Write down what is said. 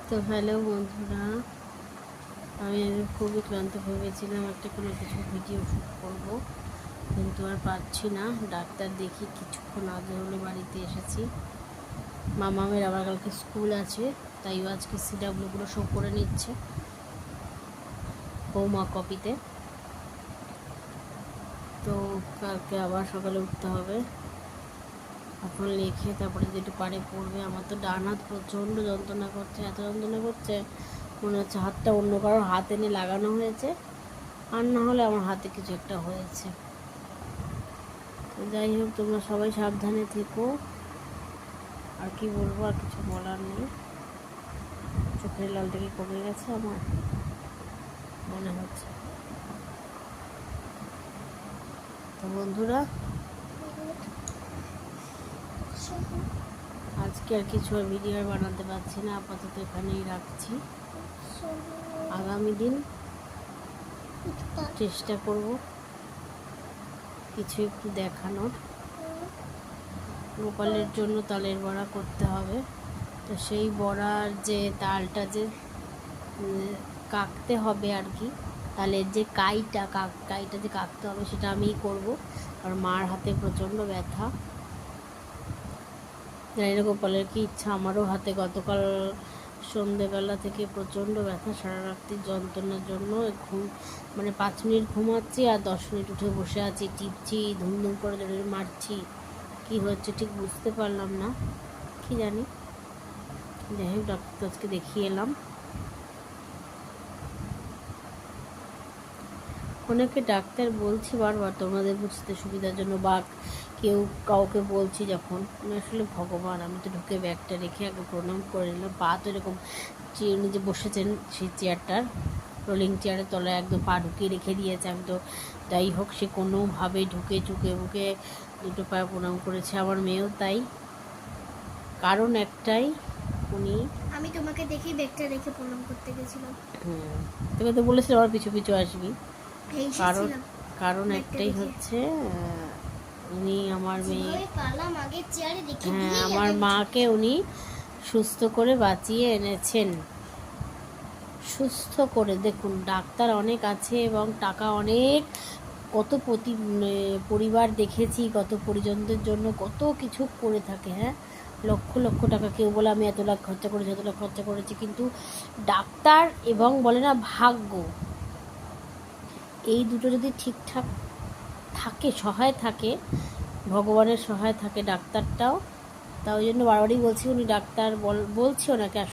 তো হ্যালো বন্ধুরা, আমি খুবই ক্লান্ত হয়ে গেছিলাম, একটা কোনো কিছু ভিডিও শ্যুট করবো, কিন্তু আর পারছি না। ডাক্তার দেখি কিছুক্ষণ আগে হলে বাড়িতে এসেছি। মামামের আবার কালকে স্কুল আছে, তাই আজকে সিডাব্লিউগুলো শো করে নিচ্ছে হোমওয়ার্ক কপিতে। তো কালকে আবার সকালে উঠতে হবে, এখন লিখে তারপরে যেটু পারে পড়বে। আমার তো ডান হাত প্রচণ্ড যন্ত্রণা করছে, এত যন্ত্রণা করছে মনে হচ্ছে হাতটা অন্য কারোর হাত এনে লাগানো হয়েছে, আর না হলে আমার হাতে কিছু একটা হয়েছে। তো যাই হোক, তোমরা সবাই সাবধানে থেকো। আর কি বলবো, আর কিছু বলার নেই। চোখের লালটা কি কমে গেছে আমার মনে হচ্ছে। তো বন্ধুরা, আজকে আর কিছু ভিডিও বানাতে পারছি না, আপাতত এখানেই রাখছি। আগামী দিন চেষ্টা করব কিছু একটু দেখানোর। গোপালের জন্য তালের বড়া করতে হবে, তো সেই বড়ার যে তালটা যে কাটতে হবে আর কি, তালের যে কাইটা যে কাটতে হবে সেটা আমিই করব। আর মার হাতে প্রচণ্ড ব্যথা, জানি না গোপালের কি ইচ্ছা। আমারও হাতে গতকাল সন্ধেবেলা থেকে প্রচণ্ড ব্যথা, সারা রাত্রির যন্ত্রণার জন্য মানে 5 মিনিট ঘুমাচ্ছি আর 10 মিনিট উঠে বসে আছি, টিপছি, ধুমধুম করে জোরে মারছি। কি হচ্ছে ঠিক বুঝতে পারলাম না, কি জানি। যাই হোক, ডাক্তার আজকে দেখিয়ে এলাম। অনেকে ডাক্তার বলছি বারবার তোমাদের বুঝতে সুবিধার জন্য, বা কেউ কাউকে বলছি যখন, আসলে ভগবান, আমি তো ঢুকে ব্যাগটা রেখে আগে প্রণাম করে নিলাম। পা তো এরকম উনি যে বসেছেন সেই চেয়ারটার, রোলিং চেয়ারের তলায় একদম পা ঢুকিয়ে রেখে দিয়েছে। আমি তো যাই হোক, সে কোনোভাবে ঢুকে চুকে বুকে দুটো পায়ে প্রণাম করেছে। আমার মেয়েও তাই। কারণ একটাই, আমি তোমাকে দেখি ব্যাগটা রেখে প্রণাম করতে গেছিলাম। তোকে তো বলেছিলাম আমার পিছু পিছু আসবি। কারণ একটাই হচ্ছে, উনি আমার মেয়ে, হ্যাঁ, আমার মাকে উনি সুস্থ করে বাঁচিয়ে এনেছেন। সুস্থ করে, দেখুন ডাক্তার অনেক আছে এবং টাকা অনেক, কত পরিবার দেখেছি, কত পরিজনদের জন্য কত কিছু করে থাকে। হ্যাঁ, লক্ষ লক্ষ টাকা, কেউ বলে আমি এত লাখ খরচা করেছি, এত লাখ খরচা করেছি, কিন্তু ডাক্তার এবং বলে না ভাগ্য, এই দুটো যদি ঠিকঠাক থাকে, সহায় থাকে, ভগবানের সহায় থাকে ডাক্তারটাও। তা ওই জন্য বারবারই বলছি, উনি ডাক্তার বলছি ওনাকে